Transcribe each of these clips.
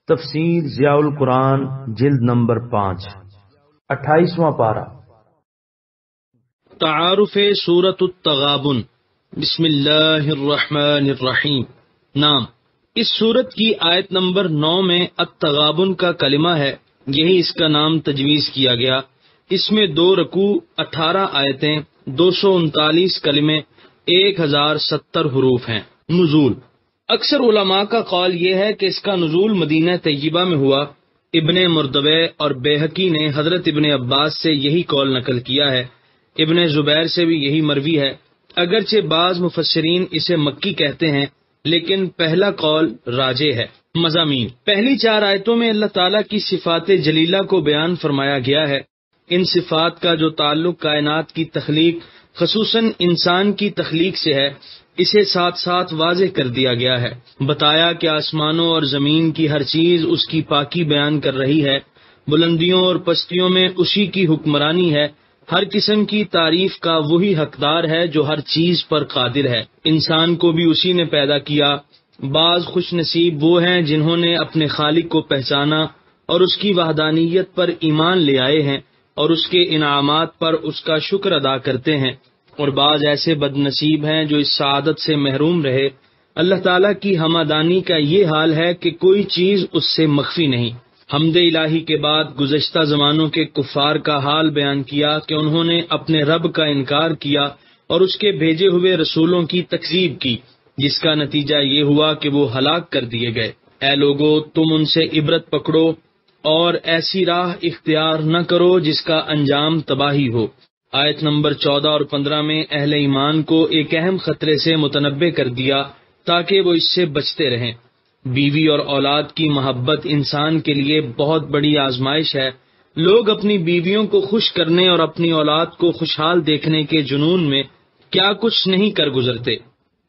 تفسیر ضیاء القرآن جلد نمبر 5 28واں پارہ۔ تعارف سورۃ التغابن۔ بسم اللہ الرحمن الرحیم۔ نام، اس سورت کی آیت نمبر 9 میں التغابن کا کلمہ ہے، یہی اس کا نام تجویز کیا گیا۔ اس میں 2 رکوع، 18 آیتیں، 239 کلمے، 1070 حروف ہیں۔ نزول، اکثر علماء کا قول یہ ہے کہ اس کا نزول مدینہ طیبہ میں ہوا۔ ابن مردوے اور بیہقی نے حضرت ابن عباس سے یہی قول نقل کیا ہے، ابن زبیر سے بھی یہی مروی ہے، اگرچہ بعض مفسرین اسے مکی کہتے ہیں، لیکن پہلا قول راجح ہے۔ مضامین، پہلی 4 آیتوں میں اللہ تعالیٰ کی صفات جلیلہ کو بیان فرمایا گیا ہے۔ ان صفات کا جو تعلق کائنات کی تخلیق، خصوصاً انسان کی تخلیق سے ہے، اسے ساتھ ساتھ واضح کر دیا گیا ہے۔ بتایا کہ آسمانوں اور زمین کی ہر چیز اس کی پاکی بیان کر رہی ہے، بلندیوں اور پستیوں میں اسی کی حکمرانی ہے، ہر قسم کی تعریف کا وہی حقدار ہے جو ہر چیز پر قادر ہے۔ انسان کو بھی اسی نے پیدا کیا۔ بعض خوش نصیب وہ ہیں جنہوں نے اپنے خالق کو پہچانا اور اس کی وحدانیت پر ایمان لے آئے ہیں اور اس کے انعامات پر اس کا شکر ادا کرتے ہیں، اور بعض ایسے بد نصیب ہیں جو اس سعادت سے محروم رہے۔ اللہ تعالیٰ کی ہمدانی کا یہ حال ہے کہ کوئی چیز اس سے مخفی نہیں۔ حمد الہی کے بعد گزشتہ زمانوں کے کفار کا حال بیان کیا کہ انہوں نے اپنے رب کا انکار کیا اور اس کے بھیجے ہوئے رسولوں کی تکذیب کی، جس کا نتیجہ یہ ہوا کہ وہ ہلاک کر دیے گئے۔ اے لوگو، تم ان سے عبرت پکڑو اور ایسی راہ اختیار نہ کرو جس کا انجام تباہی ہو۔ آیت نمبر 14 اور 15 میں اہل ایمان کو ایک اہم خطرے سے متنبہ کر دیا تاکہ وہ اس سے بچتے رہیں۔ بیوی اور اولاد کی محبت انسان کے لیے بہت بڑی آزمائش ہے۔ لوگ اپنی بیویوں کو خوش کرنے اور اپنی اولاد کو خوشحال دیکھنے کے جنون میں کیا کچھ نہیں کر گزرتے۔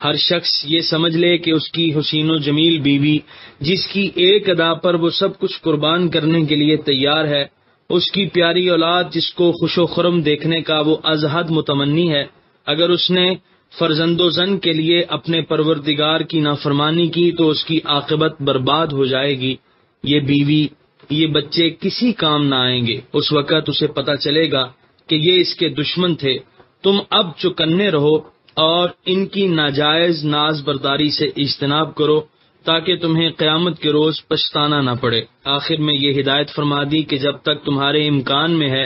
ہر شخص یہ سمجھ لے کہ اس کی حسین و جمیل بیوی، جس کی ایک ادا پر وہ سب کچھ قربان کرنے کے لیے تیار ہے، اس کی پیاری اولاد جس کو خوش و خرم دیکھنے کا وہ از حد متمنی ہے، اگر اس نے فرزند و زن کے لیے اپنے پروردگار کی نافرمانی کی تو اس کی عاقبت برباد ہو جائے گی۔ یہ بیوی، یہ بچے کسی کام نہ آئیں گے۔ اس وقت اسے پتہ چلے گا کہ یہ اس کے دشمن تھے۔ تم اب چوکنے رہو اور ان کی ناجائز ناز برداری سے اجتناب کرو تاکہ تمہیں قیامت کے روز پچھتانا نہ پڑے۔ آخر میں یہ ہدایت فرما دی کہ جب تک تمہارے امکان میں ہے،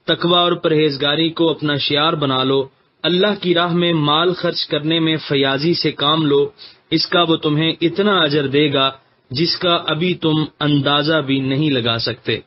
تقوی اور پرہیزگاری کو اپنا شعار بنا لو، اللہ کی راہ میں مال خرچ کرنے میں فیاضی سے کام لو، اس کا وہ تمہیں اتنا اجر دے گا جس کا ابھی تم اندازہ بھی نہیں لگا سکتے۔